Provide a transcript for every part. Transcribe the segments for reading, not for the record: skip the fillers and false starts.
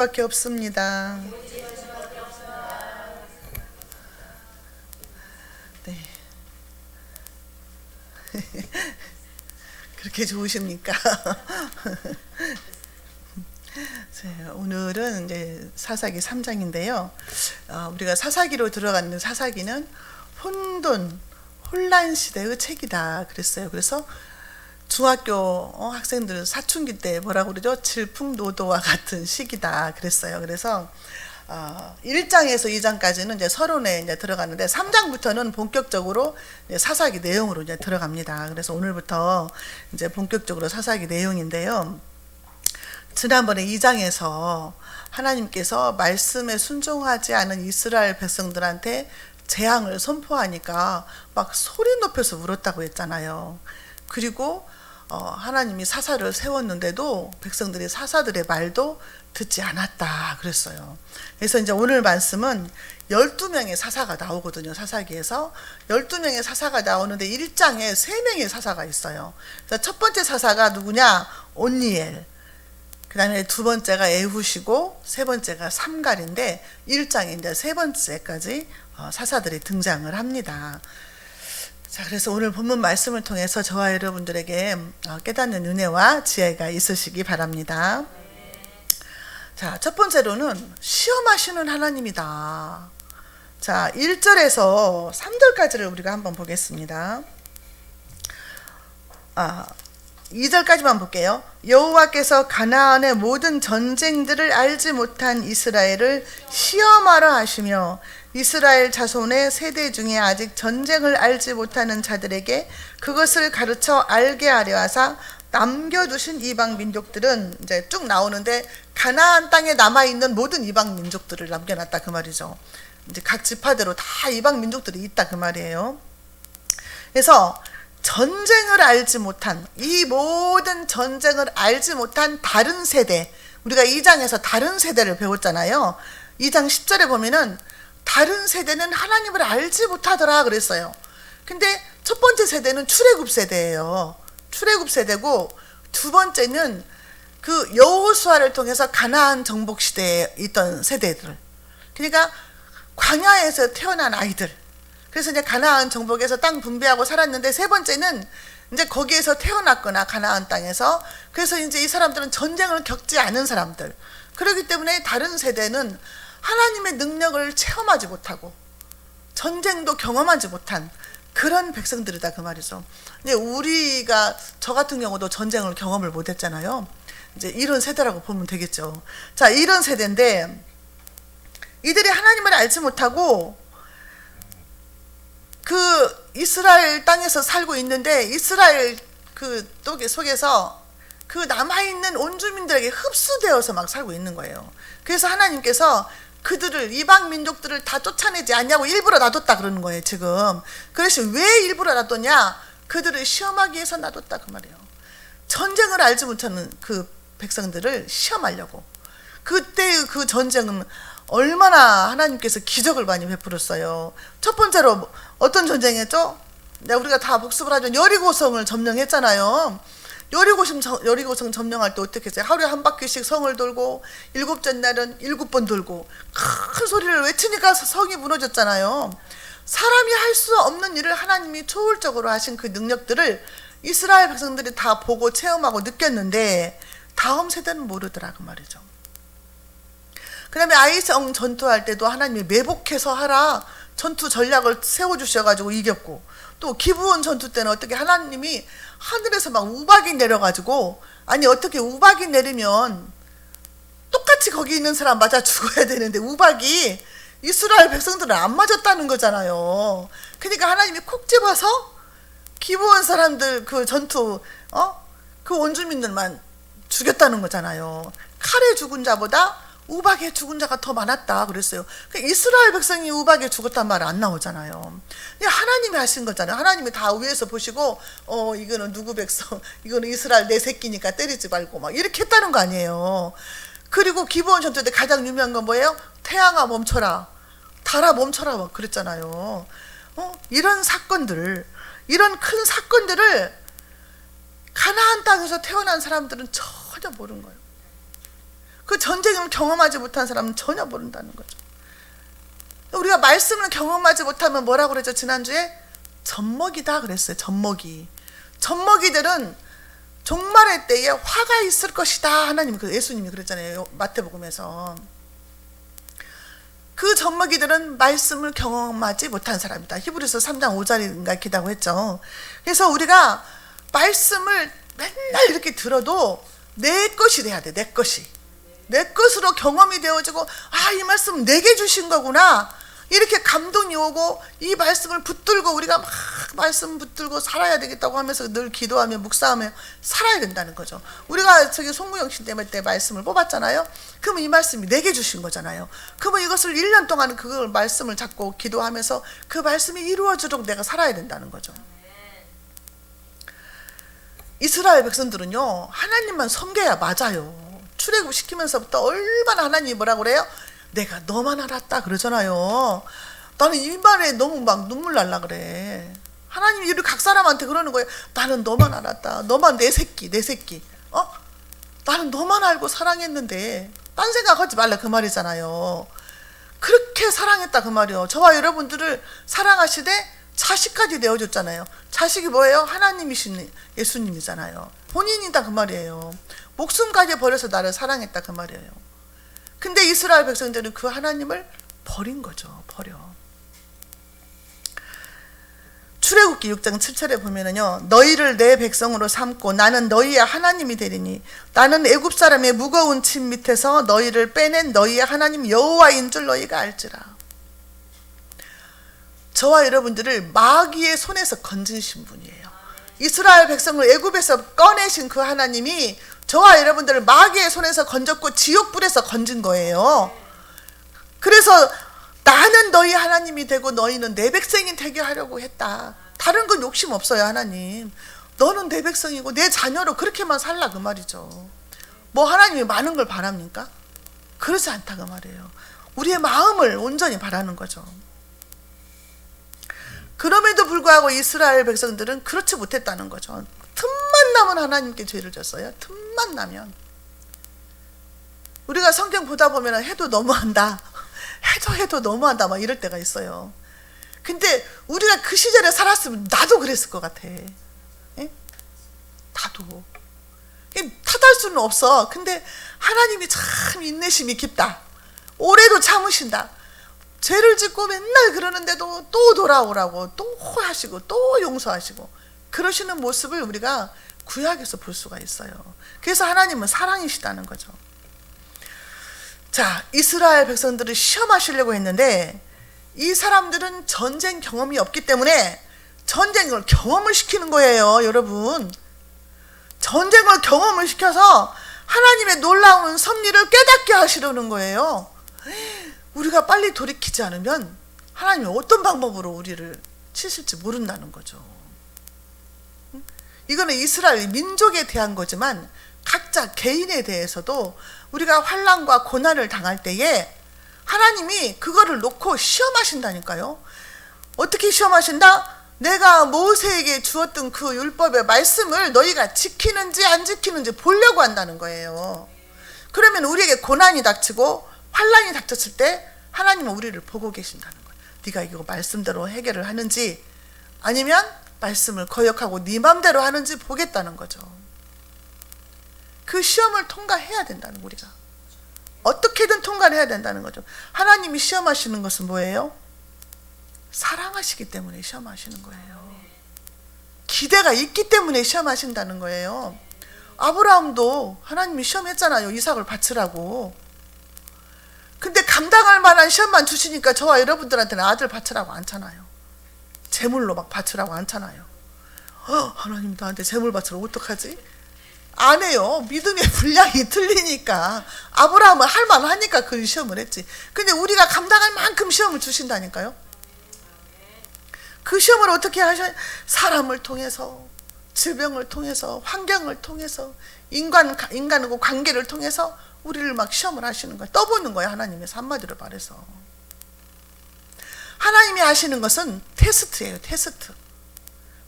밖에 없습니다. 네. 그렇게 좋으십니까? 오늘은 이제 사사기 3장인데요. 우리가 사사기로 들어갔는데 사사기는 혼란 시대의 책이다 그랬어요. 그래서 중학교 학생들 사춘기 때 뭐라고 그러죠? 질풍노도와 같은 시기다 그랬어요. 그래서 1장에서 2장까지는 이제 서론에 이제 들어갔는데 3장부터는 본격적으로 이제 사사기 내용으로 이제 들어갑니다. 그래서 오늘부터 이제 본격적으로 사사기 내용인데요. 지난번에 2장에서 하나님께서 말씀에 순종하지 않은 이스라엘 백성들한테 재앙을 선포하니까 막 소리 높여서 울었다고 했잖아요. 그리고 하나님이 사사를 세웠는데도 백성들이 사사들의 말도 듣지 않았다 그랬어요. 그래서 이제 오늘 말씀은 12명의 사사가 나오거든요. 사사기에서 12명의 사사가 나오는데 1장에 3명의 사사가 있어요. 그래서 첫 번째 사사가 누구냐? 온니엘. 그 다음에 두 번째가 에훗이고 세 번째가 삼갈인데 1장에 이제 세 번째까지 사사들이 등장을 합니다. 자, 그래서 오늘 본문 말씀을 통해서 저와 여러분들에게 깨닫는 은혜와 지혜가 있으시기 바랍니다. 자, 첫 번째로는 시험하시는 하나님이다. 자, 1절에서 3절까지를 우리가 한번 보겠습니다. 2절까지만 볼게요. 여호와께서 가나안의 모든 전쟁들을 알지 못한 이스라엘을 시험하려 하시며 이스라엘 자손의 세대 중에 아직 전쟁을 알지 못하는 자들에게 그것을 가르쳐 알게 하려 하사 남겨두신 이방 민족들은 이제 쭉 나오는데 가나안 땅에 남아있는 모든 이방 민족들을 남겨놨다 그 말이죠. 이제 각 지파대로 다 이방 민족들이 있다 그 말이에요. 그래서 전쟁을 알지 못한 이 모든 전쟁을 알지 못한 다른 세대, 우리가 2장에서 다른 세대를 배웠잖아요. 2장 10절에 보면은 다른 세대는 하나님을 알지 못하더라 그랬어요. 근데 첫 번째 세대는 출애굽 세대예요. 출애굽 세대고 두 번째는 그 여호수아를 통해서 가나안 정복 시대에 있던 세대들. 그러니까 광야에서 태어난 아이들. 그래서 이제 가나안 정복에서 땅 분배하고 살았는데 세 번째는 이제 거기에서 태어났거나 가나안 땅에서 그래서 이제 이 사람들은 전쟁을 겪지 않은 사람들. 그렇기 때문에 다른 세대는 하나님의 능력을 체험하지 못하고 전쟁도 경험하지 못한 그런 백성들이다 그 말이죠. 이제 우리가 저 같은 경우도 전쟁을 경험을 못했잖아요. 이제 이런 세대라고 보면 되겠죠. 자, 이런 세대인데 이들이 하나님을 알지 못하고 그 이스라엘 땅에서 살고 있는데 이스라엘 그 속에서 그 남아있는 온 주민들에게 흡수되어서 막 살고 있는 거예요. 그래서 하나님께서 그들을 이방 민족들을 다 쫓아내지 않냐고 일부러 놔뒀다 그러는 거예요 지금. 그래서 왜 일부러 놔뒀냐? 그들을 시험하기 위해서 놔뒀다 그 말이에요. 전쟁을 알지 못하는 그 백성들을 시험하려고. 그때의 그 전쟁은 얼마나 하나님께서 기적을 많이 베풀었어요. 첫 번째로 어떤 전쟁이었죠? 우리가 다 복습을 하죠. 여리고성을 점령했잖아요. 여리고성 점령할 때 어떻게 했어요? 하루에 한 바퀴씩 성을 돌고 7째 날은 7번 돌고 큰 소리를 외치니까 성이 무너졌잖아요. 사람이 할 수 없는 일을 하나님이 초월적으로 하신 그 능력들을 이스라엘 백성들이 다 보고 체험하고 느꼈는데 다음 세대는 모르더라 그 말이죠. 그 다음에 아이성 전투할 때도 하나님이 매복해서 하라 전투 전략을 세워주셔가지고 이겼고, 또 기브온 전투 때는 어떻게 하나님이 하늘에서 막 우박이 내려가지고, 아니 어떻게 우박이 내리면 똑같이 거기 있는 사람 맞아 죽어야 되는데 우박이 이스라엘 백성들은 안 맞았다는 거잖아요. 그러니까 하나님이 콕 집어서 기브온 사람들 그 전투 그 원주민들만 죽였다는 거잖아요. 칼에 죽은 자보다 우박에 죽은 자가 더 많았다 그랬어요. 이스라엘 백성이 우박에 죽었단 말 안 나오잖아요. 하나님이 하신 거잖아요. 하나님이 다 위에서 보시고 이거는 누구 백성, 이거는 이스라엘 내 새끼니까 때리지 말고 막 이렇게 했다는 거 아니에요. 그리고 기브온 전투 때 가장 유명한 건 뭐예요? 태양아 멈춰라, 달아 멈춰라 막 그랬잖아요. 이런 사건들, 이런 큰 사건들을 가나안 땅에서 태어난 사람들은 전혀 모르는 거예요. 그 전쟁을 경험하지 못한 사람은 전혀 모른다는 거죠. 우리가 말씀을 경험하지 못하면 뭐라고 그랬죠? 지난주에 젖먹이다 그랬어요. 젖먹이. 젖먹이들은 종말의 때에 화가 있을 것이다. 하나님, 예수님이 그랬잖아요. 마태복음에서. 그 젖먹이들은 말씀을 경험하지 못한 사람이다. 히브리서 3장 5절인가 기다고 했죠. 그래서 우리가 말씀을 맨날 이렇게 들어도 내 것이 돼야 돼. 내 것이. 내 것으로 경험이 되어지고, 아, 이 말씀은 내게 주신 거구나. 이렇게 감동이 오고, 이 말씀을 붙들고 우리가 막 말씀 붙들고 살아야 되겠다고 하면서 늘 기도하며 묵상하며 살아야 된다는 거죠. 우리가 저기 송구영신 때 말씀을 뽑았잖아요. 그러면 이 말씀이 내게 주신 거잖아요. 그러면 이것을 1년 동안 그걸 말씀을 잡고 기도하면서 그 말씀이 이루어지도록 내가 살아야 된다는 거죠. 이스라엘 백성들은요, 하나님만 섬겨야 맞아요. 출애굽 시키면서부터 얼마나 하나님이 뭐라고 그래요? 내가 너만 알았다 그러잖아요. 나는 이 말에 너무 막 눈물 날라 그래. 하나님이 이렇게 각 사람한테 그러는 거예요. 나는 너만 알았다. 너만 내 새끼. 나는 너만 알고 사랑했는데 딴 생각하지 말라 그 말이잖아요. 그렇게 사랑했다 그 말이요. 저와 여러분들을 사랑하시되 자식까지 내어줬잖아요. 자식이 뭐예요? 하나님이신 예수님이잖아요. 본인이다 그 말이에요. 목숨까지 버려서 나를 사랑했다 그 말이에요. 근데 이스라엘 백성들은 그 하나님을 버린 거죠. 버려. 출애굽기 6장 7절에 보면은요, 너희를 내 백성으로 삼고 나는 너희의 하나님이 되리니 나는 애굽 사람의 무거운 짐 밑에서 너희를 빼낸 너희의 하나님 여호와인 줄 너희가 알지라. 저와 여러분들을 마귀의 손에서 건지신 분이에요. 이스라엘 백성을 애굽에서 꺼내신 그 하나님이 저와 여러분들을 마귀의 손에서 건졌고 지옥불에서 건진 거예요. 그래서 나는 너희 하나님이 되고 너희는 내 백성이 되게 하려고 했다. 다른 건 욕심 없어요. 하나님, 너는 내 백성이고 내 자녀로 그렇게만 살라 그 말이죠. 뭐 하나님이 많은 걸 바랍니까? 그러지 않다 그 말이에요. 우리의 마음을 온전히 바라는 거죠. 그럼에도 불구하고 이스라엘 백성들은 그렇지 못했다는 거죠. 틈만 나면 하나님께 죄를 졌어요. 틈만 나면. 우리가 성경 보다 보면 해도 너무한다. 해도 너무한다 막 이럴 때가 있어요. 근데 우리가 그 시절에 살았으면 나도 그랬을 것 같아. 에? 나도. 탓할 수는 없어. 근데 하나님이 참 인내심이 깊다. 오래도 참으신다. 죄를 짓고 맨날 그러는데도 또 돌아오라고 또 하시고 또 용서하시고 그러시는 모습을 우리가 구약에서 볼 수가 있어요. 그래서 하나님은 사랑이시다는 거죠. 자, 이스라엘 백성들을 시험하시려고 했는데 이 사람들은 전쟁 경험이 없기 때문에 전쟁을 경험을 시키는 거예요. 여러분, 전쟁을 경험을 시켜서 하나님의 놀라운 섭리를 깨닫게 하시려는 거예요. 우리가 빨리 돌이키지 않으면 하나님이 어떤 방법으로 우리를 치실지 모른다는 거죠. 이거는 이스라엘 민족에 대한 거지만 각자 개인에 대해서도 우리가 환난과 고난을 당할 때에 하나님이 그거를 놓고 시험하신다니까요. 어떻게 시험하신다? 내가 모세에게 주었던 그 율법의 말씀을 너희가 지키는지 안 지키는지 보려고 한다는 거예요. 그러면 우리에게 고난이 닥치고 환난이 닥쳤을 때 하나님은 우리를 보고 계신다는 거예요. 네가 이거 말씀대로 해결을 하는지 아니면 말씀을 거역하고 네 맘대로 하는지 보겠다는 거죠. 그 시험을 통과해야 된다는 거예요. 우리가 어떻게든 통과를 해야 된다는 거죠. 하나님이 시험하시는 것은 뭐예요? 사랑하시기 때문에 시험하시는 거예요. 기대가 있기 때문에 시험하신다는 거예요. 아브라함도 하나님이 시험했잖아요. 이삭을 바치라고. 근데 감당할 만한 시험만 주시니까 저와 여러분들한테는 아들 바치라고 않잖아요. 재물로 막 바치라고 않잖아요. 하나님 나한테 재물 바치라고 어떡하지? 안 해요. 믿음의 분량이 틀리니까. 아브라함은 할 만하니까 그 시험을 했지. 근데 우리가 감당할 만큼 시험을 주신다니까요. 그 시험을 어떻게 하셔요? 사람을 통해서, 질병을 통해서, 환경을 통해서, 인간과 관계를 통해서 우리를 막 시험을 하시는 거예요. 떠보는 거예요. 하나님에서 한마디로 말해서. 하나님이 하시는 것은 테스트예요. 테스트.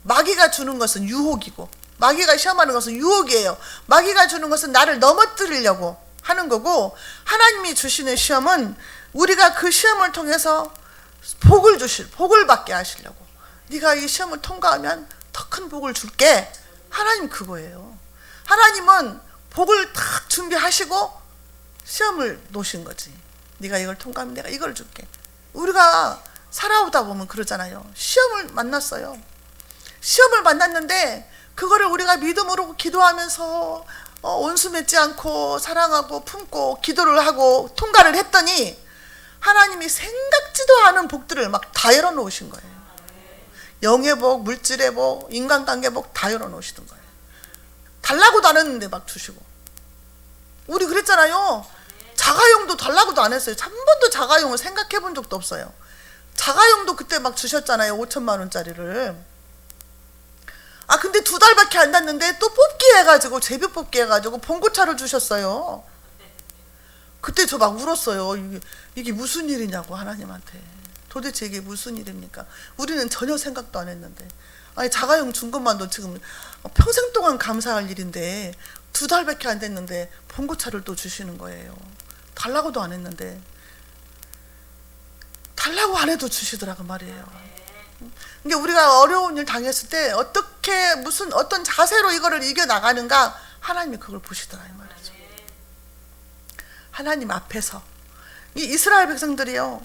마귀가 주는 것은 유혹이고 마귀가 시험하는 것은 유혹이에요. 마귀가 주는 것은 나를 넘어뜨리려고 하는 거고, 하나님이 주시는 시험은 우리가 그 시험을 통해서 복을 받게 하시려고. 네가 이 시험을 통과하면 더 큰 복을 줄게. 하나님 그거예요. 하나님은 복을 딱 준비하시고 시험을 놓으신 거지. 네가 이걸 통과하면 내가 이걸 줄게. 우리가 살아오다 보면 그러잖아요. 시험을 만났어요. 시험을 만났는데 그거를 우리가 믿음으로 기도하면서 원수 맺지 않고 사랑하고 품고 기도를 하고 통과를 했더니 하나님이 생각지도 않은 복들을 막 다 열어놓으신 거예요. 영의 복, 물질의 복, 인간관계 복 다 열어놓으시던 거예요. 달라고도 안 했는데 막 주시고. 우리 그랬잖아요. 자가용도 달라고도 안 했어요. 한 번도 자가용을 생각해 본 적도 없어요. 자가용도 그때 막 주셨잖아요. 5천만 원짜리를. 근데 2달밖에 안 됐는데 또 뽑기 해가지고, 제비 뽑기 해가지고 봉고차를 주셨어요. 그때 저 막 울었어요. 이게 무슨 일이냐고, 하나님한테. 도대체 이게 무슨 일입니까? 우리는 전혀 생각도 안 했는데. 자가용 준 것만도 지금 평생 동안 감사할 일인데 2달밖에 안 됐는데 봉고차를 또 주시는 거예요. 달라고도 안 했는데. 달라고 안 해도 주시더라고 말이에요. 그러니까 우리가 어려운 일 당했을 때 어떻게 어떤 자세로 이거를 이겨나가는가, 하나님이 그걸 보시더라 이 말이죠. 하나님 앞에서 이 이스라엘 백성들이요,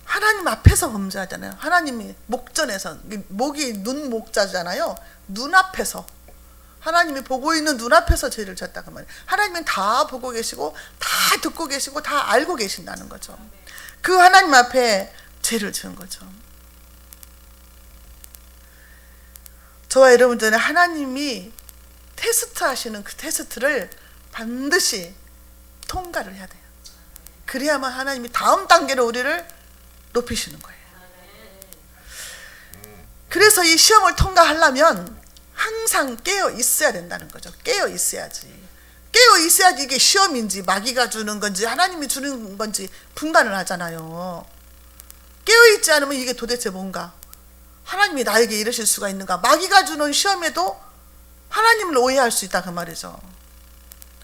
하나님 앞에서 범죄하잖아요. 하나님이 목전에서, 목이 눈 목자잖아요. 눈앞에서, 하나님이 보고 있는 눈앞에서 죄를 졌다고 말이에요. 하나님은 다 보고 계시고 다 듣고 계시고 다 알고 계신다는 거죠. 그 하나님 앞에 죄를 지은 거죠. 저와 여러분들은 하나님이 테스트 하시는 그 테스트를 반드시 통과를 해야 돼요. 그래야만 하나님이 다음 단계로 우리를 높이시는 거예요. 그래서 이 시험을 통과하려면 항상 깨어 있어야 된다는 거죠. 깨어 있어야지. 깨어 있어야지 이게 시험인지 마귀가 주는 건지 하나님이 주는 건지 분간을 하잖아요. 깨어 있지 않으면 이게 도대체 뭔가, 하나님이 나에게 이러실 수가 있는가, 마귀가 주는 시험에도 하나님을 오해할 수 있다 그 말이죠.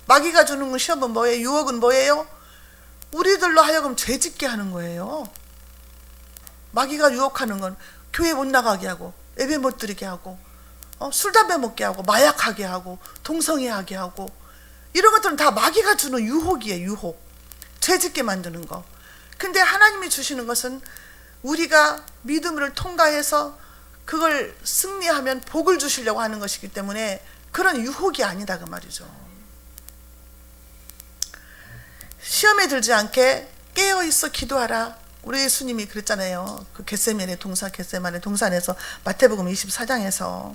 마귀가 주는 시험은 뭐예요? 유혹은 뭐예요? 우리들로 하여금 죄짓게 하는 거예요. 마귀가 유혹하는 건 교회 못 나가게 하고, 예배 못 드리게 하고, 술 담배 먹게 하고, 마약하게 하고, 동성애하게 하고, 이런 것들은 다 마귀가 주는 유혹이에요. 유혹. 죄짓게 만드는 거. 근데 하나님이 주시는 것은 우리가 믿음을 통과해서 그걸 승리하면 복을 주시려고 하는 것이기 때문에 그런 유혹이 아니다 그 말이죠. 시험에 들지 않게 깨어있어 기도하라. 우리 예수님이 그랬잖아요. 그 겟세마네 동산에서, 마태복음 24장에서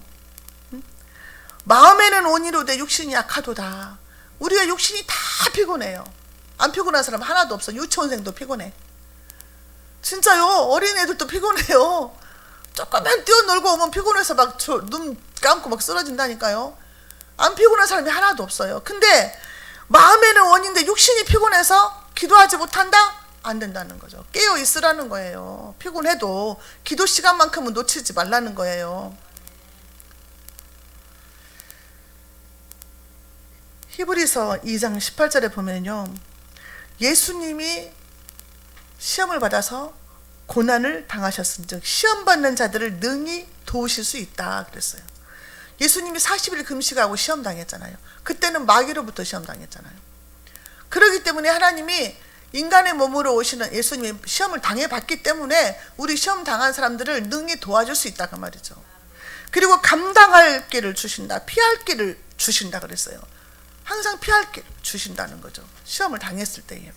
마음에는 온이로되 육신이 약하도다. 우리가 육신이 다 피곤해요. 안 피곤한 사람 하나도 없어. 유치원생도 피곤해. 진짜요. 어린애들도 피곤해요. 조금만 뛰어놀고 오면 피곤해서 막 눈 감고 막 쓰러진다니까요. 안 피곤한 사람이 하나도 없어요. 근데 마음에는 원인데 육신이 피곤해서 기도하지 못한다? 안 된다는 거죠. 깨어 있으라는 거예요. 피곤해도 기도 시간만큼은 놓치지 말라는 거예요. 히브리서 2장 18절에 보면요, 예수님이 시험을 받아서 고난을 당하셨은즉 시험 받는 자들을 능히 도우실 수 있다 그랬어요. 예수님이 40일 금식하고 시험 당했잖아요. 그때는 마귀로부터 시험 당했잖아요. 그렇기 때문에 하나님이 인간의 몸으로 오시는 예수님이 시험을 당해봤기 때문에 우리 시험 당한 사람들을 능히 도와줄 수 있다 그 말이죠. 그리고 감당할 길을 주신다, 피할 길을 주신다 그랬어요. 항상 피할 길을 주신다는 거죠. 시험을 당했을 때에.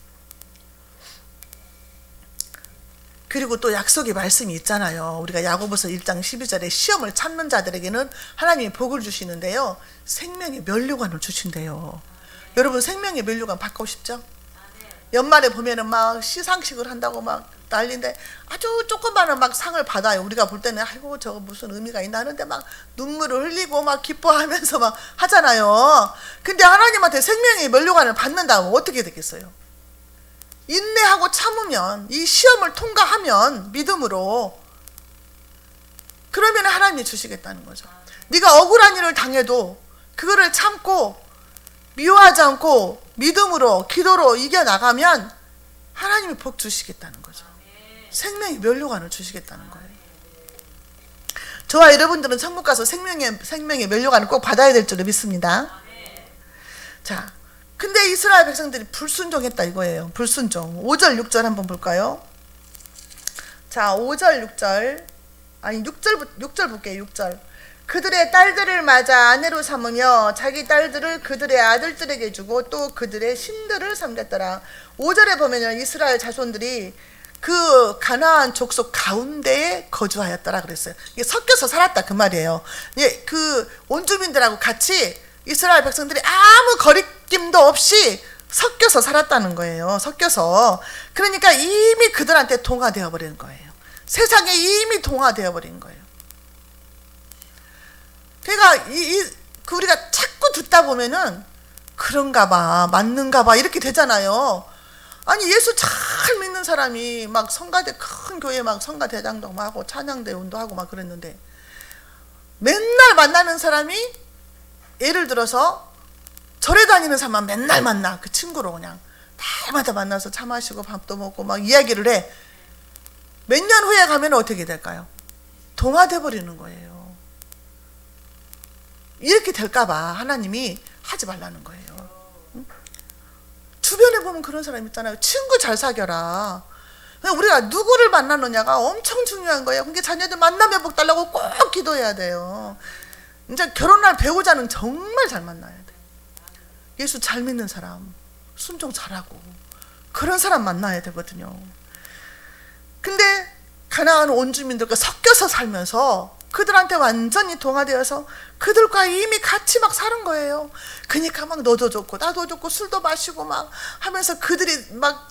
그리고 또 약속의 말씀이 있잖아요. 우리가 야고보서 1장 12절에 시험을 참는 자들에게는 하나님이 복을 주시는데요, 생명의 면류관을 주신대요. 여러분 생명의 면류관 받고 싶죠? 연말에 보면은 막 시상식을 한다고 막 난리인데 아주 조그마한 막 상을 받아요. 우리가 볼 때는 아이고 저거 무슨 의미가 있나 하는데 막 눈물을 흘리고 막 기뻐하면서 막 하잖아요. 근데 하나님한테 생명의 면류관을 받는다면 어떻게 되겠어요? 인내하고 참으면, 이 시험을 통과하면 믿음으로, 그러면 하나님이 주시겠다는 거죠. 네가 억울한 일을 당해도 그거를 참고 미워하지 않고 믿음으로 기도로 이겨나가면 하나님이 복 주시겠다는 거죠. 생명의 면류관을 주시겠다는 거예요. 저와 여러분들은 천국 가서 생명의 면류관을 꼭 받아야 될 줄로 믿습니다. 자, 근데 이스라엘 백성들이 불순종했다 이거예요. 불순종. 5절 6절 한번 볼까요? 자, 5절 6절 아니 6절 볼게요. 6절. 그들의 딸들을 맞아 아내로 삼으며 자기 딸들을 그들의 아들들에게 주고 또 그들의 신들을 삼겼더라. 5절에 보면요, 이스라엘 자손들이 그 가나안 족속 가운데에 거주하였더라 그랬어요. 이게 섞여서 살았다 그 말이에요. 예, 그 원주민들하고 같이 이스라엘 백성들이 아무 거리낌도 없이 섞여서 살았다는 거예요. 섞여서. 그러니까 이미 그들한테 동화되어 버린 거예요. 세상에 이미 동화되어 버린 거예요. 그러니까 우리가 자꾸 듣다 보면은 그런가 봐, 맞는가 봐 이렇게 되잖아요. 아니 예수 잘 믿는 사람이 막 성가대 큰 교회 막 성가대장도 하고 찬양대운도 하고 막 그랬는데 맨날 만나는 사람이 예를 들어서 절에 다니는 사람만 맨날 만나. 그 친구로 그냥 날마다 만나서 차 마시고 밥도 먹고 막 이야기를 해. 몇 년 후에 가면 어떻게 될까요? 동화돼 버리는 거예요. 이렇게 될까봐 하나님이 하지 말라는 거예요. 응? 주변에 보면 그런 사람 있잖아요. 친구 잘 사겨라. 우리가 누구를 만나느냐가 엄청 중요한 거예요. 그러니까 자녀들 만남 회복 달라고 꼭 기도해야 돼요. 이제 결혼할 배우자는 정말 잘 만나야 돼. 예수 잘 믿는 사람, 순종 잘하고 그런 사람 만나야 되거든요. 근데 가나안 원주민들과 섞여서 살면서 그들한테 완전히 동화되어서 그들과 이미 같이 막 사는 거예요. 그러니까 막 너도 좋고 나도 좋고 술도 마시고 막 하면서 그들이 막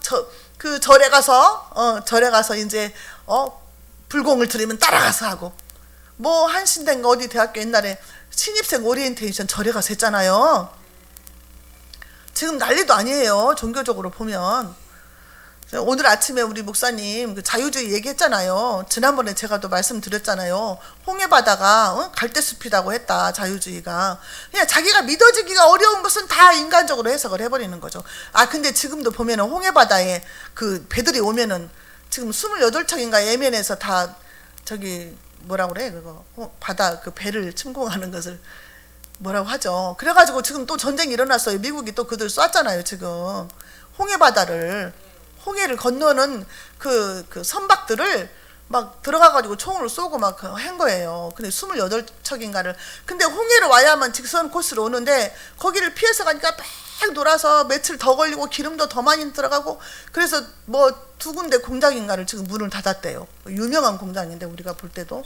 그 절에 가서 이제 불공을 들이면 따라가서 하고, 뭐 한신대인가 어디 대학교 옛날에 신입생 오리엔테이션 절에 가서 했잖아요. 지금 난리도 아니에요. 종교적으로 보면. 오늘 아침에 우리 목사님 그 자유주의 얘기했잖아요. 지난번에 제가 또 말씀드렸잖아요. 홍해바다가 갈대숲이라고 했다. 자유주의가 그냥 자기가 믿어지기가 어려운 것은 다 인간적으로 해석을 해버리는 거죠. 아 근데 지금도 보면은 홍해바다에 그 배들이 오면은 지금 28척인가 예멘에서 다 저기 뭐라고 그래 그거 바다 그 배를 침공하는 것을 뭐라고 하죠. 그래가지고 지금 또 전쟁이 일어났어요. 미국이 또 그들 쐈잖아요. 지금 홍해를 건너는 그 선박들을 막 들어가가지고 총으로 쏘고 막 한 거예요. 근데 28척인가를. 근데 홍해를 와야만 직선 코스로 오는데 거기를 피해서 가니까 막 돌아서 며칠 더 걸리고 기름도 더 많이 들어가고, 그래서 뭐 2군데 공장인가를 지금 문을 닫았대요. 유명한 공장인데 우리가 볼 때도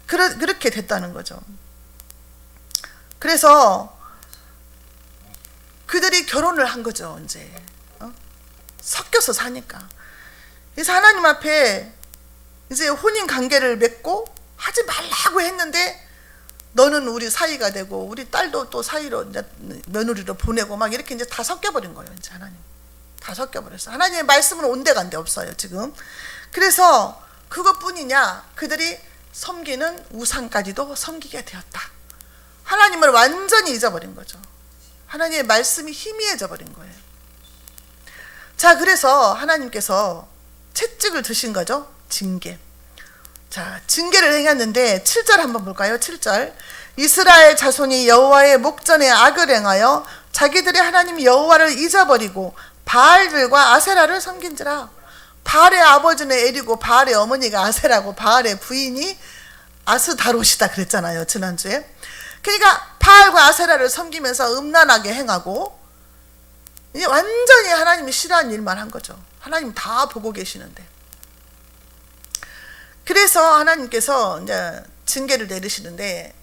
그렇게 됐다는 거죠. 그래서 그들이 결혼을 한 거죠. 이제 섞여서 사니까. 그래서 하나님 앞에 이제 혼인 관계를 맺고 하지 말라고 했는데 너는 우리 사이가 되고 우리 딸도 또 사이로 이제 며느리로 보내고 막 이렇게 이제 다 섞여버린 거예요. 이제 하나님 다 섞여버렸어. 하나님의 말씀은 온데간데 없어요 지금. 그래서 그것뿐이냐, 그들이 섬기는 우상까지도 섬기게 되었다. 하나님을 완전히 잊어버린 거죠. 하나님의 말씀이 희미해져 버린 거예요. 자, 그래서 하나님께서 채찍을 드신 거죠. 징계. 자, 징계를 행했는데 7절 한번 볼까요? 7절. 이스라엘 자손이 여호와의 목전에 악을 행하여 자기들의 하나님 여호와를 잊어버리고 바알들과 아세라를 섬긴지라. 바알의 아버지는 엘이고 바알의 어머니가 아세라고 바알의 부인이 아스다롯이다 그랬잖아요 지난주에. 그러니까 바알과 아세라를 섬기면서 음란하게 행하고 이제 완전히 하나님이 싫어하는 일만 한 거죠. 하나님 다 보고 계시는데. 그래서 하나님께서 이제 징계를 내리시는데,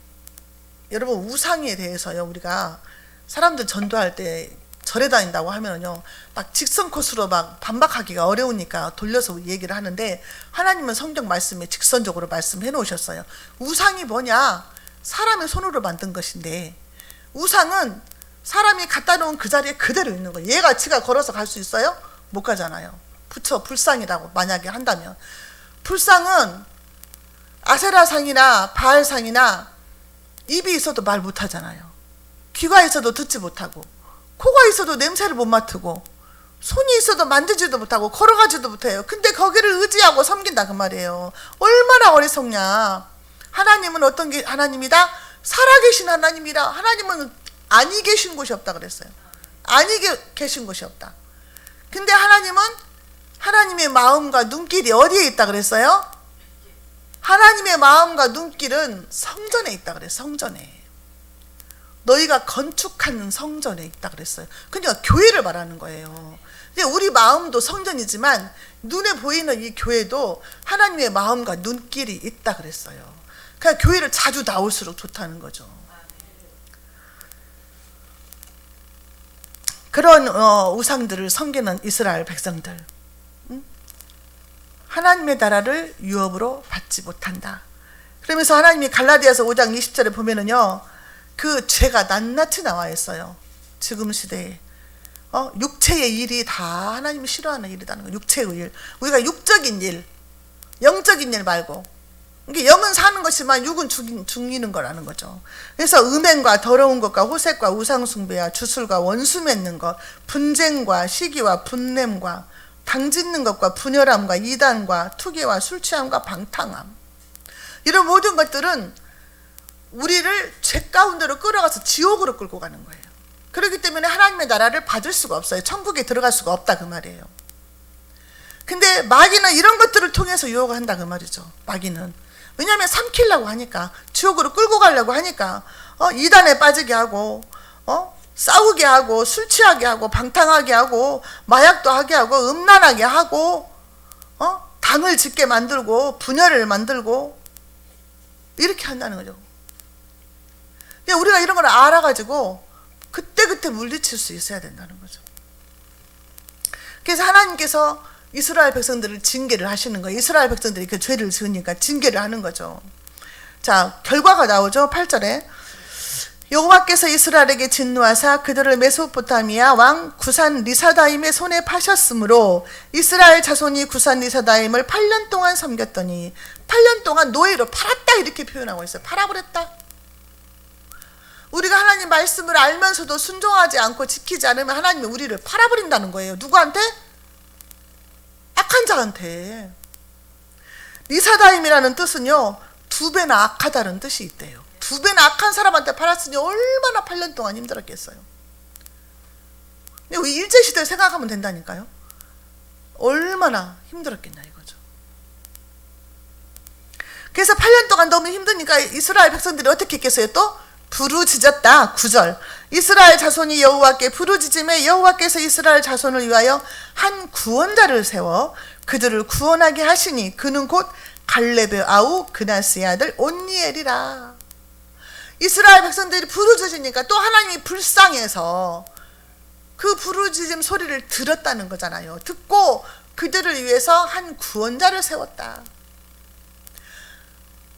여러분 우상에 대해서요, 우리가 사람들 전도할 때 절에 다닌다고 하면요 막 직선 코스로 막 반박하기가 어려우니까 돌려서 얘기를 하는데, 하나님은 성경 말씀에 직선적으로 말씀해 놓으셨어요. 우상이 뭐냐? 사람의 손으로 만든 것인데, 우상은 사람이 갖다 놓은 그 자리에 그대로 있는 거예요. 얘가 지가 걸어서 갈 수 있어요? 못 가잖아요. 불상이라고 만약에 한다면, 불상은 아세라상이나 바알상이나 입이 있어도 말 못하잖아요. 귀가 있어도 듣지 못하고 코가 있어도 냄새를 못 맡고 손이 있어도 만지지도 못하고 걸어가지도 못해요. 근데 거기를 의지하고 섬긴다 그 말이에요. 얼마나 어리석냐. 하나님은 어떤 게 하나님이다? 살아계신 하나님이라. 하나님은 아니 계신 곳이 없다 그랬어요. 아니 계신 곳이 없다. 근데 하나님은 하나님의 마음과 눈길이 어디에 있다 그랬어요? 하나님의 마음과 눈길은 성전에 있다 그랬어요. 성전에. 너희가 건축하는 성전에 있다 그랬어요. 그러니까 교회를 말하는 거예요. 근데 우리 마음도 성전이지만 눈에 보이는 이 교회도 하나님의 마음과 눈길이 있다 그랬어요. 그러니까 교회를 자주 나올수록 좋다는 거죠. 그런 우상들을 섬기는 이스라엘 백성들, 하나님의 나라를 유업으로 받지 못한다. 그러면서 하나님이 갈라디아서 5장 20절에 보면은요, 그 죄가 낱낱이 나와 있어요. 지금 시대에 육체의 일이 다 하나님이 싫어하는 일이라는 거예요. 육체의 일. 우리가 육적인 일, 영적인 일 말고, 이게 영은 사는 것이지만 육은 죽이는 거라는 거죠. 그래서 음행과 더러운 것과 호색과 우상숭배와 주술과 원수 맺는 것, 분쟁과 시기와 분냄과 당짓는 것과 분열함과 이단과 투기와 술취함과 방탕함, 이런 모든 것들은 우리를 죄 가운데로 끌어가서 지옥으로 끌고 가는 거예요. 그렇기 때문에 하나님의 나라를 받을 수가 없어요. 천국에 들어갈 수가 없다 그 말이에요. 근데 마귀는 이런 것들을 통해서 유혹을 한다 그 말이죠. 마귀는. 왜냐하면 삼키려고 하니까, 지옥으로 끌고 가려고 하니까, 이단에 빠지게 하고, 싸우게 하고, 술 취하게 하고, 방탕하게 하고, 마약도 하게 하고, 음란하게 하고, 당을 짓게 만들고, 분열을 만들고, 이렇게 한다는 거죠. 우리가 이런 걸 알아가지고 그때그때 물리칠 수 있어야 된다는 거죠. 그래서 하나님께서 이스라엘 백성들을 징계를 하시는 거예요. 이스라엘 백성들이 그 죄를 지으니까 징계를 하는 거죠. 자, 결과가 나오죠. 8절에 여호와께서 이스라엘에게 진노하사 그들을 메소포타미아 왕 구산 리사다임의 손에 파셨으므로 이스라엘 자손이 구산 리사다임을 8년 동안 섬겼더니, 8년 동안 노예로 팔았다 이렇게 표현하고 있어요. 팔아버렸다. 우리가 하나님 말씀을 알면서도 순종하지 않고 지키지 않으면 하나님이 우리를 팔아버린다는 거예요. 누구한테? 악한 자한테. 리사다임이라는 뜻은요, 두 배나 악하다는 뜻이 있대요. 두 배나 악한 사람한테 팔았으니 얼마나 8년 동안 힘들었겠어요. 근데 일제시대를 생각하면 된다니까요. 얼마나 힘들었겠냐 이거죠. 그래서 8년 동안 너무 힘드니까 이스라엘 백성들이 어떻게 했겠어요? 또 부르짖었다. 9절 이스라엘 자손이 여호와께 부르짖음에 여호와께서 이스라엘 자손을 위하여 한 구원자를 세워 그들을 구원하게 하시니 그는 곧 갈렙의 아우 그나스의 아들 온니엘이라. 이스라엘 백성들이 부르짖으니까 또 하나님이 불쌍해서 그 부르짖음 소리를 들었다는 거잖아요. 듣고 그들을 위해서 한 구원자를 세웠다.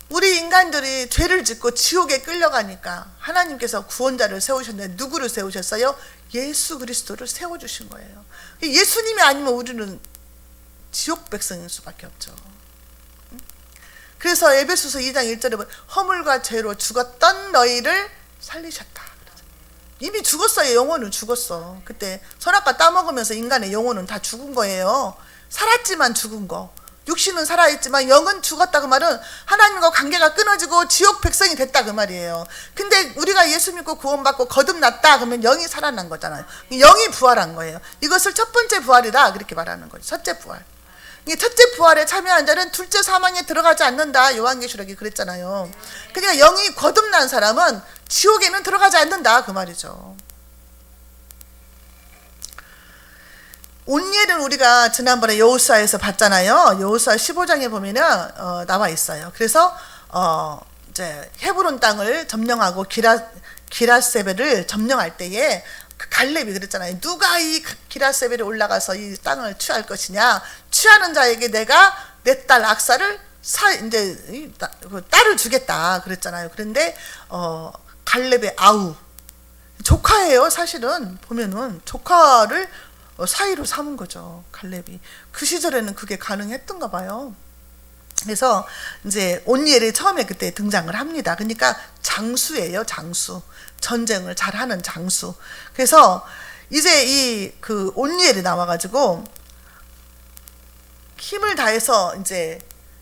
우리 인간들이 죄를 짓고 지옥에 끌려가니까 하나님께서 구원자를 세우셨는데 누구를 세우셨어요? 예수 그리스도를 세워주신 거예요. 예수님이 아니면 우리는 지옥 백성일 수밖에 없죠. 그래서 에베소서 2장 1절에 보면 허물과 죄로 죽었던 너희를 살리셨다. 이미 죽었어요. 영혼은 죽었어. 그때 선악과 따먹으면서 인간의 영혼은 다 죽은 거예요. 살았지만 죽은 거. 육신은 살아있지만 영은 죽었다 그 말은 하나님과 관계가 끊어지고 지옥 백성이 됐다 그 말이에요. 근데 우리가 예수 믿고 구원받고 거듭났다 그러면 영이 살아난 거잖아요. 영이 부활한 거예요. 이것을 첫 번째 부활이다 그렇게 말하는 거죠. 첫째 부활. 첫째 부활에 참여한 자는 둘째 사망에 들어가지 않는다. 요한계시록이 그랬잖아요. 그러니까 영이 거듭난 사람은 지옥에는 들어가지 않는다 그 말이죠. 온니엘은 우리가 지난번에 여호수아에서 봤잖아요. 여호수아 15장에 보면은 나와 있어요. 그래서 이제 헤브론 땅을 점령하고 기라세벨을 점령할 때에 그 갈렙이 그랬잖아요. 누가 이 기라세벨에 올라가서 이 땅을 취할 것이냐? 취하는 자에게 내가 내 딸 악사를 이제 딸을 주겠다 그랬잖아요. 그런데 갈렙의 아우 조카예요. 사실은 보면은 조카를 사이로 삼은 거죠. 갈렙이. 그 시절에는 그게 가능했던가 봐요. 그래서 이제 온니엘이 처음에 그때 등장을 합니다. 그러니까 장수예요. 장수. 전쟁을 잘하는 장수. 그래서 이제 이 그 온니엘이 나와가지고 힘을 다해서 이제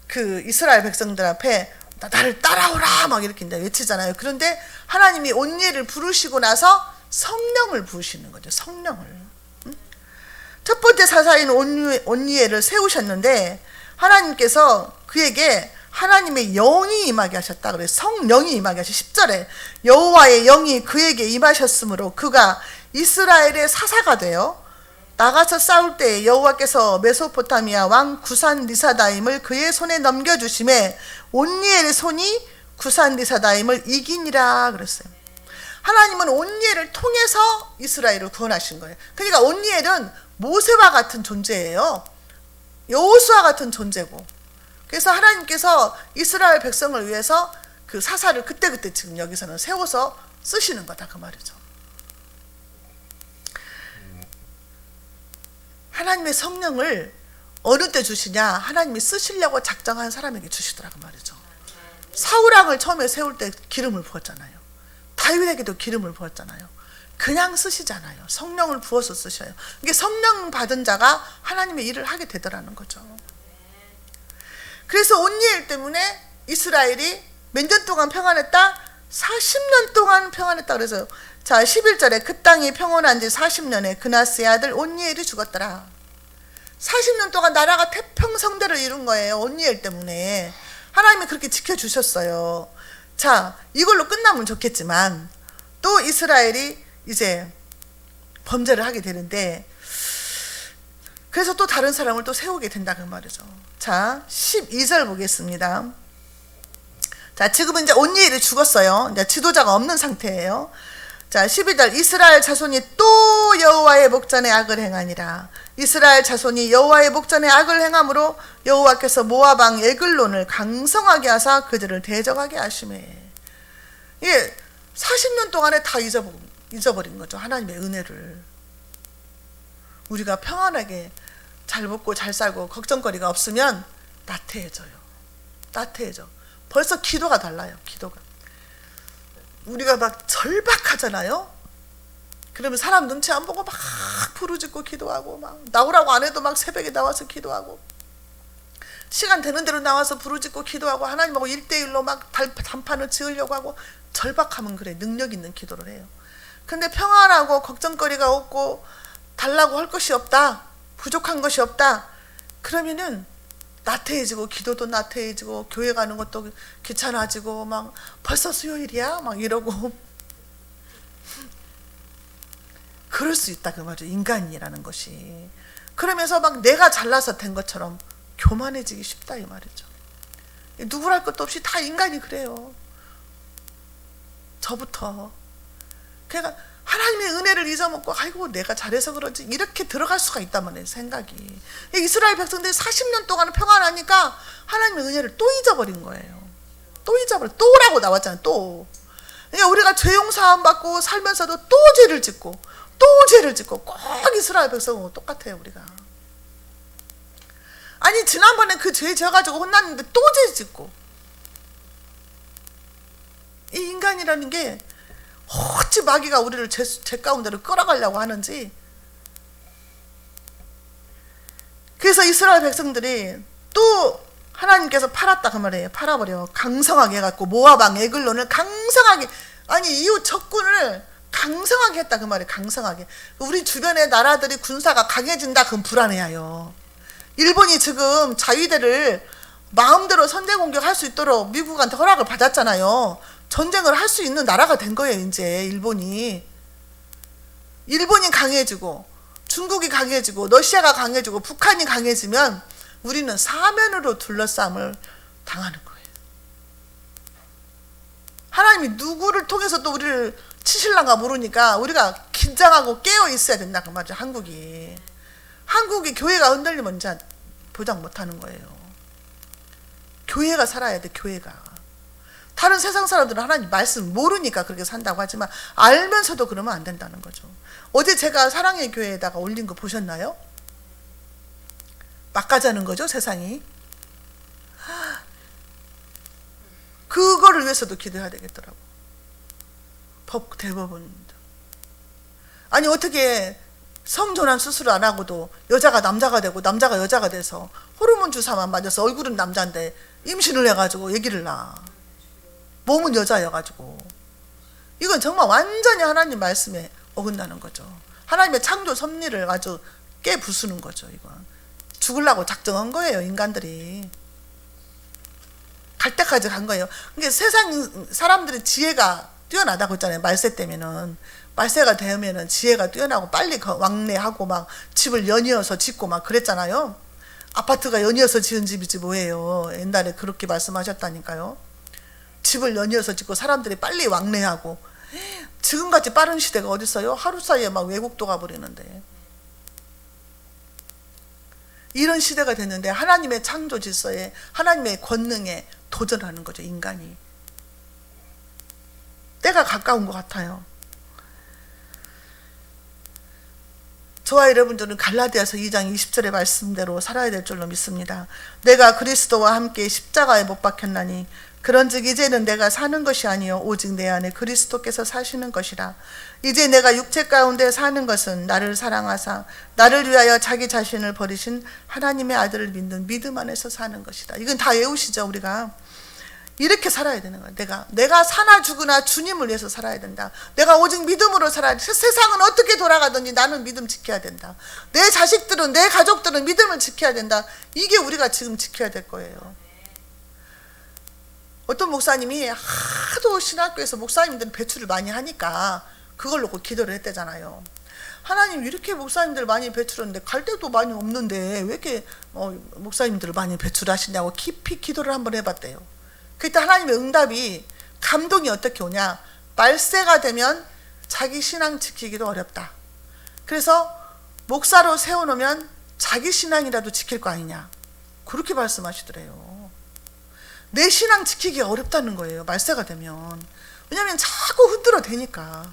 그 이스라엘 백성들 앞에 나를 따라오라 막 이렇게 이제 외치잖아요. 그런데 하나님이 온니엘을 부르시고 나서 성령을 부으시는 거죠. 성령을. 첫 번째 사사인 온니엘을 세우셨는데 하나님께서 그에게 하나님의 영이 임하게 하셨다. 그래서 성령이 임하게 하셨. 10절에 여호와의 영이 그에게 임하셨으므로 그가 이스라엘의 사사가 되어 나가서 싸울 때 여호와께서 메소포타미아 왕 구산 리사다임을 그의 손에 넘겨주심에 온니엘의 손이 구산 리사다임을 이기니라 그랬어요. 하나님은 온니엘을 통해서 이스라엘을 구원하신 거예요. 그러니까 온니엘은 모세와 같은 존재예요. 여호수아 같은 존재고. 그래서 하나님께서 이스라엘 백성을 위해서 그 사사를 그때그때 지금 여기서는 세워서 쓰시는 거다 그 말이죠. 하나님의 성령을 어느 때 주시냐? 하나님이 쓰시려고 작정한 사람에게 주시더라고 말이죠. 사울왕을 처음에 세울 때 기름을 부었잖아요. 다윗에게도 기름을 부었잖아요. 그냥 쓰시잖아요. 성령을 부어서 쓰셔요. 이게 성령 받은 자가 하나님의 일을 하게 되더라는 거죠. 그래서 온니엘 때문에 이스라엘이 몇 년 동안 평안했다? 40년 동안 평안했다 그래서 자 11절에 그 땅이 평온한 지 40년에 그나스의 아들 온니엘이 죽었더라. 40년 동안 나라가 태평성대를 이룬 거예요. 온니엘 때문에. 하나님이 그렇게 지켜주셨어요. 자 이걸로 끝나면 좋겠지만 또 이스라엘이 이제 범죄를 하게 되는데 그래서 또 다른 사람을 또 세우게 된다 그 말이죠. 자 12절 보겠습니다. 자 지금은 이제 온니엘이 죽었어요. 이제 지도자가 없는 상태예요. 자 12절 이스라엘 자손이 또 여호와의 목전에 악을 행하니라. 이스라엘 자손이 여호와의 목전에 악을 행함으로 여호와께서 모압 왕 에글론을 강성하게 하사 그들을 대적하게 하시매. 이게 40년 동안에 다 잊어버린 거죠. 하나님의 은혜를. 우리가 평안하게 잘 먹고 잘 살고 걱정거리가 없으면 나태해져요. 나태해져. 벌써 기도가 달라요. 기도가. 우리가 막 절박하잖아요. 그러면 사람 눈치 안 보고 막 부르짖고 기도하고 막 나오라고 안 해도 막 새벽에 나와서 기도하고 시간 되는 대로 나와서 부르짖고 기도하고 하나님하고 1대1로 막 단판을 지으려고 하고 절박하면 그래. 능력 있는 기도를 해요. 근데 평안하고 걱정거리가 없고 달라고 할 것이 없다. 부족한 것이 없다. 그러면은 나태해지고 기도도 나태해지고 교회 가는 것도 귀찮아지고 막 벌써 수요일이야? 막 이러고 그럴 수 있다 그 말이죠. 인간이라는 것이. 그러면서 막 내가 잘나서 된 것처럼 교만해지기 쉽다 이 말이죠. 누구랄 것도 없이 다 인간이 그래요. 저부터. 그러니까 하나님의 은혜를 잊어먹고 아이고 내가 잘해서 그러지 이렇게 들어갈 수가 있단 말이에요. 생각이. 이스라엘 백성들이 40년 동안 평안하니까 하나님의 은혜를 또 잊어버린 거예요. 또 잊어버려. 또라고 나왔잖아요. 또. 그러니까 우리가 죄 용서함 받고 살면서도 또 죄를 짓고 또 죄를 짓고 꼭 이스라엘 백성하고 똑같아요. 우리가. 아니 지난번에 그 죄 져가지고 혼났는데 또 죄 짓고. 이 인간이라는 게 어찌 마귀가 우리를 죄 가운데로 끌어가려고 하는지. 그래서 이스라엘 백성들이 또 하나님께서 팔았다 그 말이에요. 팔아버려. 강성하게 해갖고 모압 왕 에글론을 강성하게 아니 이웃 적군을 강성하게 했다 그 말이에요. 강성하게. 우리 주변의 나라들이 군사가 강해진다 그럼 불안해요. 일본이 지금 자위대를 마음대로 선제 공격할 수 있도록 미국한테 허락을 받았잖아요. 전쟁을 할 수 있는 나라가 된 거예요. 이제 일본이 강해지고 중국이 강해지고 러시아가 강해지고 북한이 강해지면 우리는 사면으로 둘러싸움을 당하는 거예요. 하나님이 누구를 통해서 또 우리를 치실란가 모르니까 우리가 긴장하고 깨어 있어야 된다 그 말이죠. 한국이 교회가 흔들리면 이제 보장 못하는 거예요. 교회가 살아야 돼. 교회가. 다른 세상 사람들은 하나님 말씀 모르니까 그렇게 산다고 하지만 알면서도 그러면 안 된다는 거죠. 어제 제가 사랑의 교회에다가 올린 거 보셨나요? 막 가자는 거죠. 세상이. 그거를 위해서도 기도해야 되겠더라고. 대법원입니다. 아니 어떻게 성전환 수술을 안 하고도 여자가 남자가 되고 남자가 여자가 돼서 호르몬 주사만 맞아서 얼굴은 남자인데 임신을 해가지고 얘기를 나. 몸은 여자여가지고. 이건 정말 완전히 하나님 말씀에 어긋나는 거죠. 하나님의 창조 섭리를 아주 깨부수는 거죠. 이건 죽으려고 작정한 거예요. 인간들이 갈 때까지 간 거예요. 그러니까 세상 사람들의 지혜가 뛰어나다고 했잖아요. 말세 때면은, 말세가 되면은 지혜가 뛰어나고 빨리 왕래하고 막 집을 연이어서 짓고 막 그랬잖아요. 아파트가 연이어서 지은 집이지 뭐예요. 옛날에 그렇게 말씀하셨다니까요. 집을 연이어서 짓고 사람들이 빨리 왕래하고. 지금같이 빠른 시대가 어디 있어요? 하루 사이에 막 외국도 가버리는데. 이런 시대가 됐는데 하나님의 창조 질서에, 하나님의 권능에 도전하는 거죠, 인간이. 때가 가까운 것 같아요. 저와 여러분들은 갈라디아서 2장 20절의 말씀대로 살아야 될 줄로 믿습니다. 내가 그리스도와 함께 십자가에 못 박혔나니 그런즉 이제는 내가 사는 것이 아니요 오직 내 안에 그리스도께서 사시는 것이라. 이제 내가 육체 가운데 사는 것은 나를 사랑하사 나를 위하여 자기 자신을 버리신 하나님의 아들을 믿는 믿음 안에서 사는 것이다. 이건 다 외우시죠. 우리가 이렇게 살아야 되는 거야. 내가 사나 죽으나 주님을 위해서 살아야 된다. 내가 오직 믿음으로 살아야 돼. 세상은 어떻게 돌아가든지 나는 믿음 지켜야 된다. 내 자식들은, 내 가족들은 믿음을 지켜야 된다. 이게 우리가 지금 지켜야 될 거예요. 어떤 목사님이 하도 신학교에서 목사님들은 배출을 많이 하니까 그걸 놓고 기도를 했대잖아요. 하나님, 이렇게 목사님들 많이 배출하는데 갈 데도 많이 없는데 왜 이렇게 목사님들을 많이 배출하시냐고 깊이 기도를 한번 해봤대요. 그때 하나님의 응답이, 감동이 어떻게 오냐, 말세가 되면 자기 신앙 지키기도 어렵다. 그래서 목사로 세워놓으면 자기 신앙이라도 지킬 거 아니냐, 그렇게 말씀하시더래요. 내 신앙 지키기 어렵다는 거예요, 말세가 되면. 왜냐하면 자꾸 흔들어 대니까.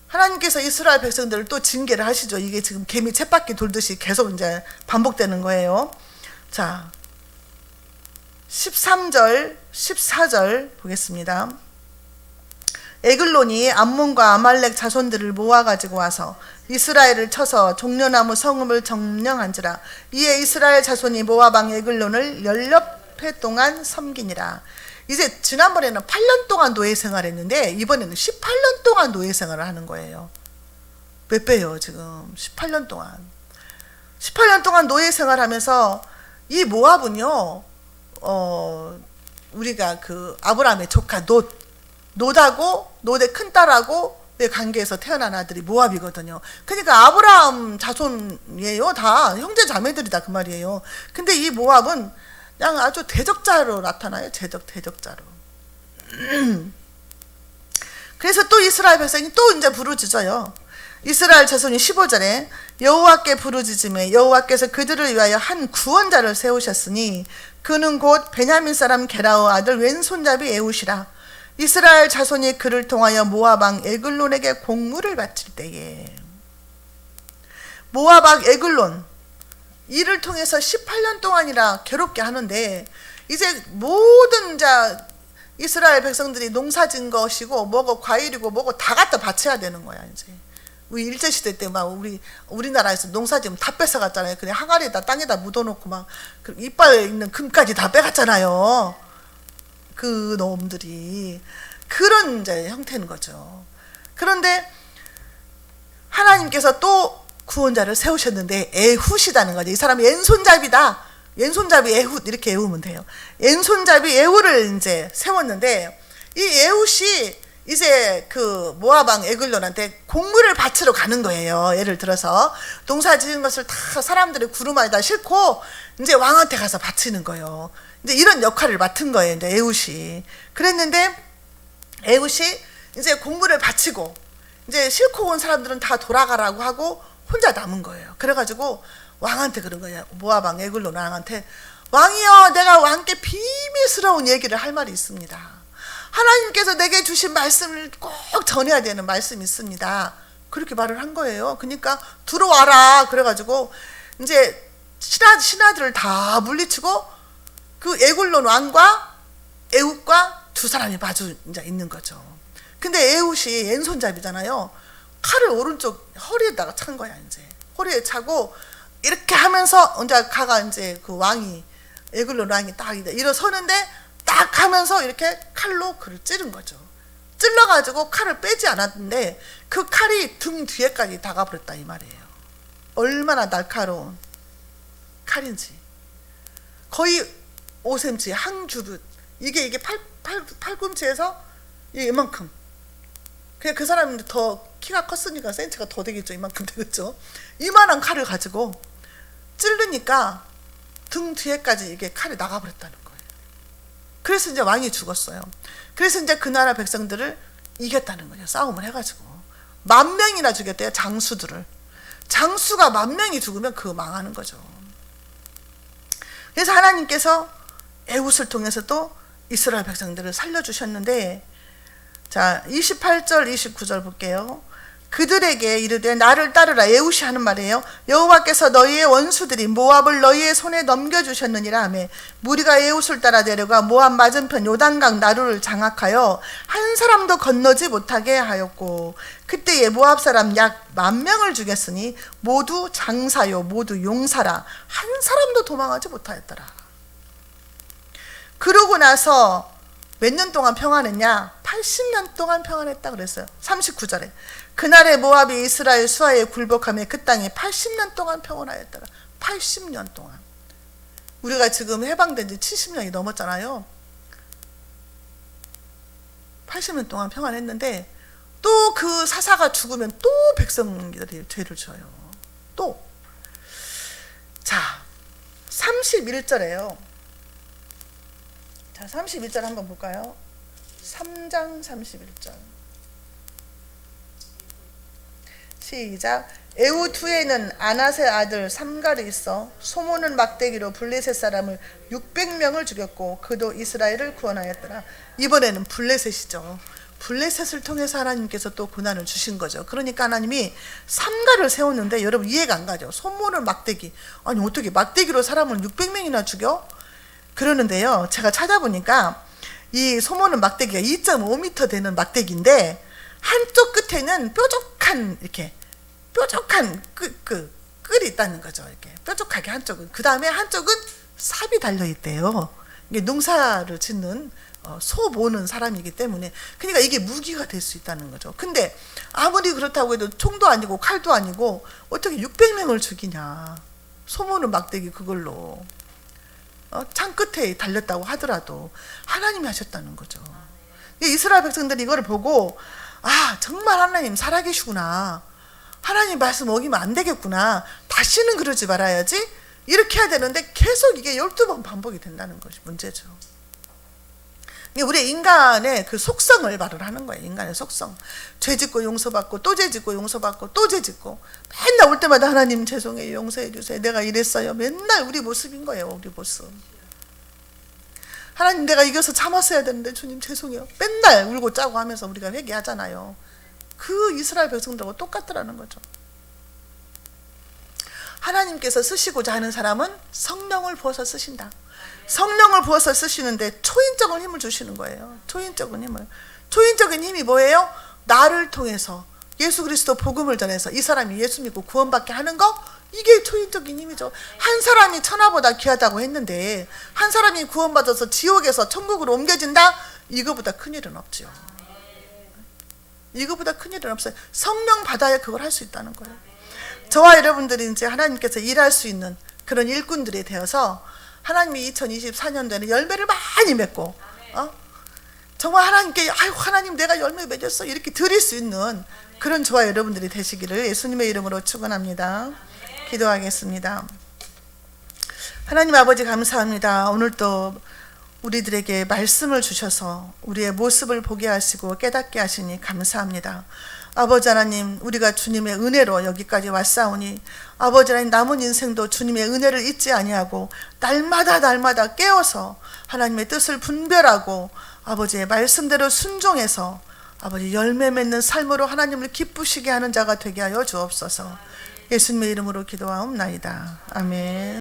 하나님께서 이스라엘 백성들을 또 징계를 하시죠. 이게 지금 개미 쳇바퀴 돌듯이 계속 이제 반복되는 거예요. 자, 13절, 14절 보겠습니다. 에글론이 암몬과 아말렉 자손들을 모아가지고 와서 이스라엘을 쳐서 종려나무 성읍을 점령한지라. 이에 이스라엘 자손이 모압 왕 에글론을 16해 동안 섬기니라. 이제 지난번에는 8년 동안 노예 생활했는데 이번에는 18년 동안 노예 생활을 하는 거예요. 몇 배요 지금? 18년 동안. 18년 동안 노예 생활하면서 이 모압은요, 우리가 그 아브라함의 조카 롯하고 롯의 큰딸하고 관계에서 태어난 아들이 모압이거든요. 그러니까 아브라함 자손이에요. 다 형제 자매들이다 그 말이에요. 근데 이 모압은 그냥 아주 대적자로 나타나요. 대적자로. 그래서 또 이스라엘 백성이 또 이제 부르짖어요. 이스라엘 자손이 15절에 여호와께 부르짖음에 여호와께서 그들을 위하여 한 구원자를 세우셨으니 그는 곧 베냐민 사람 게라의 아들 왼손잡이 에훗이라. 이스라엘 자손이 그를 통하여 모압 왕 에글론에게 공물을 바칠 때에, 모압 왕 에글론, 이를 통해서 18년 동안이나 괴롭게 하는데 이제 모든 이스라엘 백성들이 농사진 것이고 뭐고 과일이고 뭐고 다 갖다 바쳐야 되는 거야. 이제 우리 일제시대 때 막 우리나라에서 농사지면 다 뺏어갔잖아요. 그냥 항아리에다 땅에다 묻어놓고 막 이빨에 있는 금까지 다 빼갔잖아요. 그 놈들이. 그런 이제 형태인 거죠. 그런데 하나님께서 또 구원자를 세우셨는데 에훗이라는 거죠. 이 사람이 왼손잡이다. 왼손잡이 에훗, 이렇게 외우면 돼요. 왼손잡이 에훗을 이제 세웠는데 이 에훗이 이제 그 모압 왕 에글론한테 공물을 바치러 가는 거예요. 예를 들어서 농사 지은 것을 다 사람들이 구름 안에다 싣고 이제 왕한테 가서 바치는 거예요. 이제 이런 역할을 맡은 거예요. 이제 에훗이. 그랬는데 에훗이 이제 공물을 바치고 이제 싣고 온 사람들은 다 돌아가라고 하고 혼자 남은 거예요. 그래가지고 왕한테 그런 거예요. 모압 왕 에글론 왕한테, 왕이여, 내가 왕께 비밀스러운 얘기를 할 말이 있습니다. 하나님께서 내게 주신 말씀을 꼭 전해야 되는 말씀이 있습니다. 그렇게 말을 한 거예요. 그러니까 들어와라. 그래가지고 이제 신하들을 다 물리치고 그 에글론 왕과 에훗과 두 사람이 마주 이제 있는 거죠. 근데 에훗이 왼손잡이잖아요. 칼을 오른쪽 허리에다가 찬 거야. 이제 허리에 차고 이렇게 하면서 이제 가가 이제 그 왕이 에글론 왕이 딱 일어서는데 딱 하면서 이렇게 칼로 그를 찌른 거죠. 찔러가지고 칼을 빼지 않았는데 그 칼이 등 뒤에까지 다가버렸다 이 말이에요. 얼마나 날카로운 칼인지. 거의 5cm 한 규빗. 이게 팔꿈치에서 이만큼. 그냥 그 사람은 더 키가 컸으니까 센치가 더 되겠죠. 이만큼 되겠죠. 이만한 칼을 가지고 찌르니까 등 뒤에까지 이게 칼이 나가버렸다는 거예요. 그래서 이제 왕이 죽었어요. 그래서 이제 그 나라 백성들을 이겼다는 거죠. 싸움을 해가지고 10,000명이나 죽였대요. 장수들을. 장수가 10,000명이 죽으면 그거 망하는 거죠. 그래서 하나님께서 에훗을 통해서 또 이스라엘 백성들을 살려주셨는데, 자 28절 29절 볼게요. 그들에게 이르되 나를 따르라. 에훗이 하는 말이에요. 여호와께서 너희의 원수들이 모압을 너희의 손에 넘겨주셨느니라 하며 무리가 에훗을 따라 내려가 모압 맞은편 요단강 나루를 장악하여 한 사람도 건너지 못하게 하였고 그때에 모압 사람 약 10,000명을 죽였으니 모두 장사요 모두 용사라. 한 사람도 도망하지 못하였더라. 그러고 나서 몇 년 동안 평안했냐? 80년 동안 평안했다 그랬어요. 39절에 그날에 모압이 이스라엘 수하에 굴복하며 그 땅에 80년 동안 평안하였더라. 80년 동안. 우리가 지금 해방된 지 70년이 넘었잖아요. 80년 동안 평안했는데 또 그 사사가 죽으면 또 백성들이 죄를 져요. 또. 자 31절에요. 자 31절 한번 볼까요? 3장 31절 시작. 에훗 후에는 아낫의 아들 삼갈이 있어 소모는 막대기로 블레셋 사람을 600명을 죽였고 그도 이스라엘을 구원하였더라. 이번에는 블레셋이죠. 블레셋을 통해서 하나님께서 또 고난을 주신 거죠. 그러니까 하나님이 삼갈을 세웠는데 여러분 이해가 안 가죠. 소모는 막대기. 아니 어떻게 막대기로 사람을 600명이나 죽여? 그러는데요. 제가 찾아보니까 이 소모는 막대기가 2.5m 되는 막대기인데 한쪽 끝에는 뾰족한 이렇게 뾰족한 끌이 있다는 거죠. 이렇게 뾰족하게 한쪽은. 그 다음에 한쪽은 삽이 달려 있대요. 이게 농사를 짓는 소 모는 사람이기 때문에 그러니까 이게 무기가 될 수 있다는 거죠. 근데 아무리 그렇다고 해도 총도 아니고 칼도 아니고 어떻게 600명을 죽이냐. 소 모는 막대기 그걸로. 창 끝에 달렸다고 하더라도 하나님이 하셨다는 거죠. 이스라엘 백성들이 이걸 보고 아 정말 하나님 살아계시구나. 하나님 말씀 어기면 안 되겠구나. 다시는 그러지 말아야지. 이렇게 해야 되는데 계속 이게 12번 반복이 된다는 것이 문제죠. 우리 인간의 그 속성을 말을 하는 거예요. 인간의 속성. 죄 짓고 용서받고 또 죄 짓고 용서받고 또 죄 짓고 맨날 올 때마다 하나님 죄송해요. 용서해 주세요. 내가 이랬어요. 맨날 우리 모습인 거예요. 우리 모습. 하나님 내가 이겨서 참았어야 되는데 주님 죄송해요. 맨날 울고 짜고 하면서 우리가 회개하잖아요. 그 이스라엘 백성들하고 똑같더라는 거죠. 하나님께서 쓰시고자 하는 사람은 성령을 부어서 쓰신다. 성령을 부어서 쓰시는데 초인적인 힘을 주시는 거예요. 초인적인 힘을. 초인적인 힘이 뭐예요? 나를 통해서 예수 그리스도 복음을 전해서 이 사람이 예수 믿고 구원받게 하는 거, 이게 초인적인 힘이죠. 한 사람이 천하보다 귀하다고 했는데 한 사람이 구원받아서 지옥에서 천국으로 옮겨진다? 이거보다 큰일은 없죠. 이거보다 큰일은 없어요. 성령 받아야 그걸 할 수 있다는 거예요. 저와 여러분들이 이제 하나님께서 일할 수 있는 그런 일꾼들이 되어서 하나님이 2024년도에는 열매를 많이 맺고 정말 하나님께 아유 하나님 내가 열매 맺었어 이렇게 드릴 수 있는 그런 저와 여러분들이 되시기를 예수님의 이름으로 축원합니다. 기도하겠습니다. 하나님 아버지 감사합니다. 오늘 또 우리들에게 말씀을 주셔서 우리의 모습을 보게 하시고 깨닫게 하시니 감사합니다. 아버지 하나님, 우리가 주님의 은혜로 여기까지 왔사오니 아버지 하나님 남은 인생도 주님의 은혜를 잊지 아니하고 날마다 깨어서 하나님의 뜻을 분별하고 아버지의 말씀대로 순종해서 아버지 열매 맺는 삶으로 하나님을 기쁘시게 하는 자가 되게 하여 주옵소서. 예수님의 이름으로 기도하옵나이다. 아멘.